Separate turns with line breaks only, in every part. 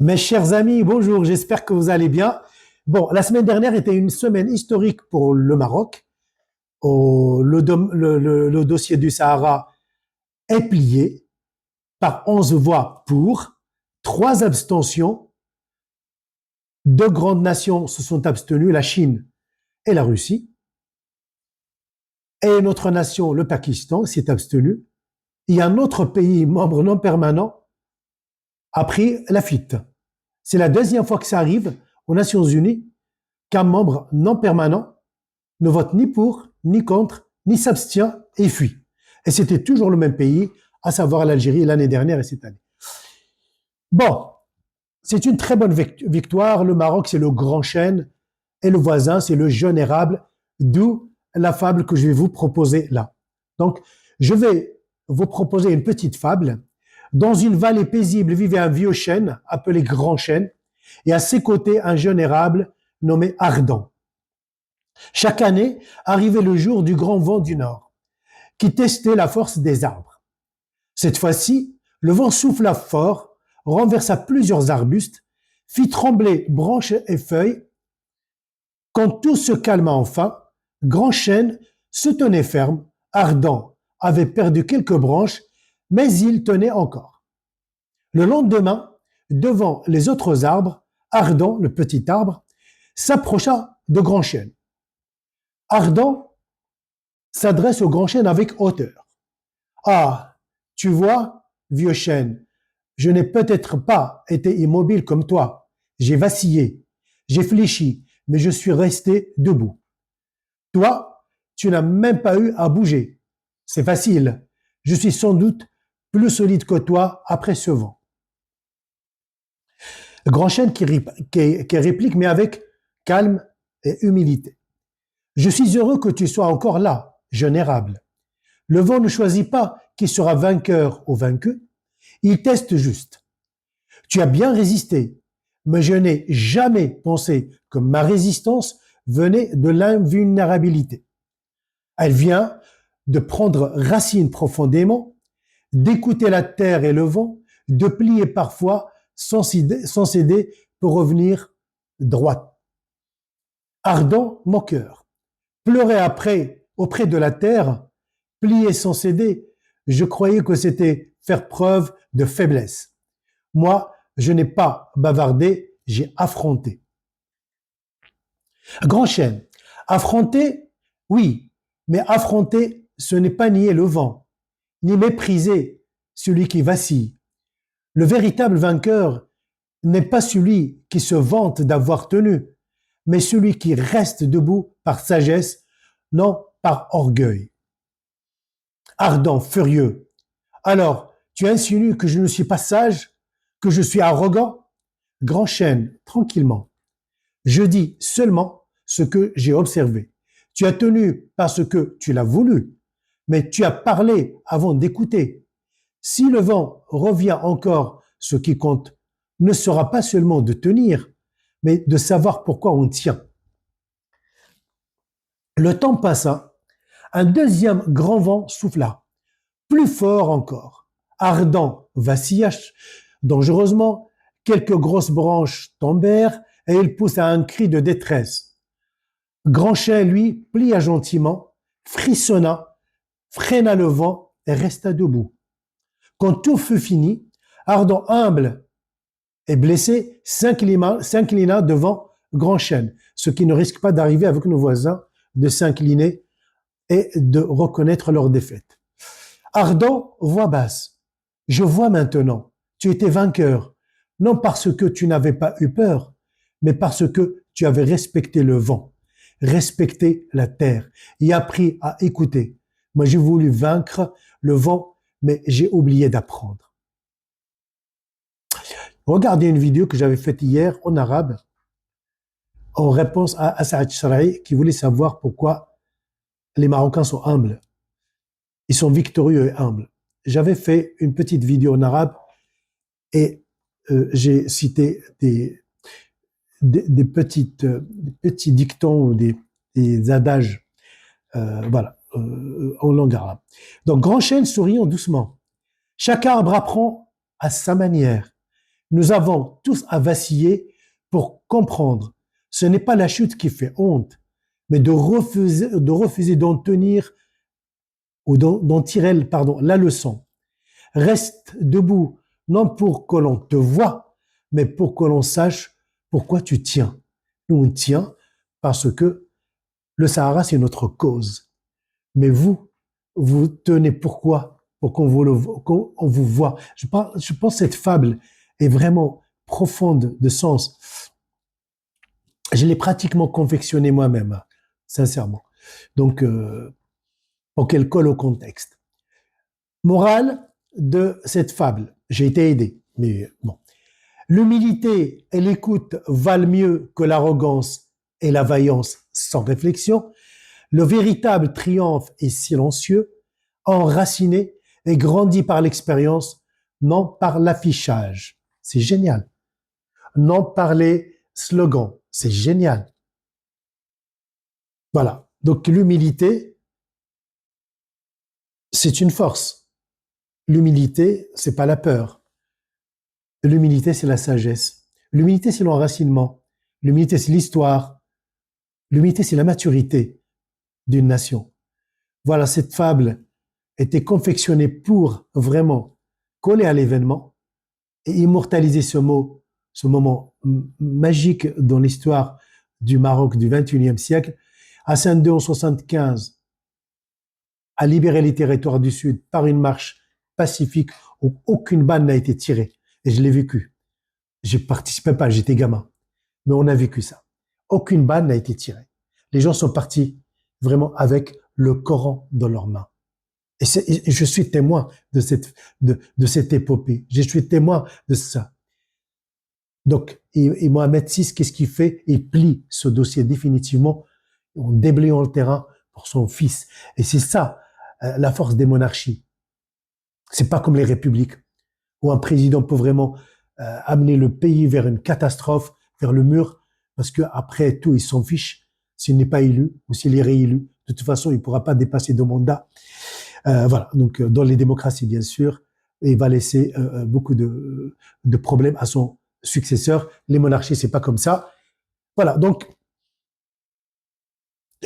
Mes chers amis, bonjour, j'espère que vous allez bien. Bon, la semaine dernière était une semaine historique pour le Maroc. Le dossier du Sahara est plié par 11 voix pour, 3 abstentions. 2 grandes nations se sont abstenues, la Chine et la Russie. Et notre nation, le Pakistan, s'est abstenu. Et un autre pays membre non permanent a pris la fuite. C'est la deuxième fois que ça arrive aux Nations Unies qu'un membre non permanent ne vote ni pour, ni contre, ni s'abstient et fuit. Et c'était toujours le même pays, à savoir l'Algérie l'année dernière et cette année. Bon, c'est une très bonne victoire. Le Maroc, c'est le grand chêne et le voisin, c'est le jeune érable, d'où la fable que je vais vous proposer là. Donc, je vais vous proposer une petite fable. Dans une vallée paisible vivait un vieux chêne appelé grand chêne et à ses côtés un jeune érable nommé Ardent. Chaque année arrivait le jour du grand vent du nord, qui testait la force des arbres. Cette fois-ci, le vent souffla fort, renversa plusieurs arbustes, fit trembler branches et feuilles. Quand tout se calma enfin, Grand Chêne se tenait ferme, Ardent avait perdu quelques branches, mais il tenait encore. Le lendemain, devant les autres arbres, Ardent, le petit arbre, s'approcha de Grand Chêne. Ardent s'adresse au Grand Chêne avec hauteur. Ah, tu vois, vieux chêne, je n'ai peut-être pas été immobile comme toi. J'ai vacillé, j'ai fléchi, mais je suis resté debout. Toi, tu n'as même pas eu à bouger. C'est facile. Je suis sans doute plus solide que toi après ce vent. Grand chêne qui réplique, mais avec calme et humilité. Je suis heureux que tu sois encore là, jeune érable. Le vent ne choisit pas qui sera vainqueur ou vaincu, il teste juste. Tu as bien résisté, mais je n'ai jamais pensé que ma résistance venait de l'invulnérabilité. Elle vient de prendre racine profondément, d'écouter la terre et le vent, de plier parfois sans céder pour revenir droite. Ardent moqueur, pleurer après auprès de la terre, plier sans céder, je croyais que c'était faire preuve de faiblesse. Moi, je n'ai pas bavardé, j'ai affronté. Grand chêne, affronter, oui, mais affronter, ce n'est pas nier le vent, ni mépriser celui qui vacille. Le véritable vainqueur n'est pas celui qui se vante d'avoir tenu, mais celui qui reste debout par sagesse, non par orgueil. Ardent, furieux. Alors, tu insinues que je ne suis pas sage, que je suis arrogant? Grand chêne, tranquillement. Je dis seulement ce que j'ai observé. Tu as tenu parce que tu l'as voulu, mais tu as parlé avant d'écouter. Si le vent revient encore, ce qui compte ne sera pas seulement de tenir, mais de savoir pourquoi on tient. Le temps passa, un deuxième grand vent souffla, plus fort encore. Ardent vacilla dangereusement, quelques grosses branches tombèrent et il poussa un cri de détresse. Grand chêne, lui, plia gentiment, frissonna, freina le vent et resta debout. Quand tout fut fini, Ardent, humble et blessé, s'inclina devant Grand chêne, ce qui ne risque pas d'arriver avec nos voisins, de s'incliner et de reconnaître leur défaite. Ardent, voix basse. Je vois maintenant, tu étais vainqueur, non parce que tu n'avais pas eu peur, mais parce que tu avais respecté le vent, respecté la terre et appris à écouter. Moi, j'ai voulu vaincre le vent, mais j'ai oublié d'apprendre. Regardez une vidéo que j'avais faite hier en arabe, en réponse à Assaad Shraï, qui voulait savoir pourquoi les Marocains sont humbles. Ils sont victorieux et humbles. J'avais fait une petite vidéo en arabe et j'ai cité des petits dictons ou des adages en langue arabe. Donc, Grand chêne souriant doucement. Chaque arbre apprend à sa manière. Nous avons tous à vaciller pour comprendre. Ce n'est pas la chute qui fait honte, mais de refuser d'en tenir ou d'en tirer, la leçon. Reste debout, non pour que l'on te voie, mais pour que l'on sache pourquoi tu tiens. Nous, on tient parce que le Sahara, c'est notre cause. Mais vous tenez pourquoi? Pour qu'on vous voit. Je pense que cette fable est vraiment profonde de sens. Je l'ai pratiquement confectionnée moi-même, sincèrement. Donc, pour qu'elle colle au contexte. Morale de cette fable. J'ai été aidé, mais bon. L'humilité et l'écoute valent mieux que l'arrogance et la vaillance sans réflexion. Le véritable triomphe est silencieux, enraciné et grandi par l'expérience, non par l'affichage. C'est génial. Non par les slogans. C'est génial. Voilà. Donc l'humilité, c'est une force. L'humilité, c'est pas la peur. L'humilité, c'est la sagesse. L'humilité, c'est l'enracinement. L'humilité, c'est l'histoire. L'humilité, c'est la maturité d'une nation. Voilà, cette fable était confectionnée pour vraiment coller à l'événement et immortaliser ce moment magique dans l'histoire du Maroc du XXIe siècle. Hassan II en 75 a libéré les territoires du Sud par une marche pacifique où aucune balle n'a été tirée. Et je l'ai vécu. Je participais pas, j'étais gamin. Mais on a vécu ça. Aucune balle n'a été tirée. Les gens sont partis vraiment avec le Coran dans leurs mains. Et je suis témoin de cette épopée. Je suis témoin de ça. Donc, et Mohamed VI, qu'est-ce qu'il fait? Il plie ce dossier définitivement en déblayant le terrain pour son fils. Et c'est ça, la force des monarchies. C'est pas comme les républiques, où un président peut vraiment amener le pays vers une catastrophe, vers le mur, parce qu'après tout, il s'en fiche. S'il n'est pas élu ou s'il est réélu, de toute façon, il ne pourra pas dépasser 2 mandats. Voilà, donc dans les démocraties, bien sûr, il va laisser beaucoup de problèmes à son successeur. Les monarchies, c'est pas comme ça. Voilà, donc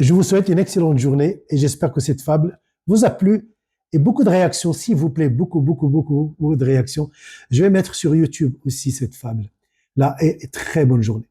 je vous souhaite une excellente journée et j'espère que cette fable vous a plu et beaucoup de réactions, s'il vous plaît, beaucoup de réactions. Je vais mettre sur YouTube aussi cette fable. Là, et très bonne journée.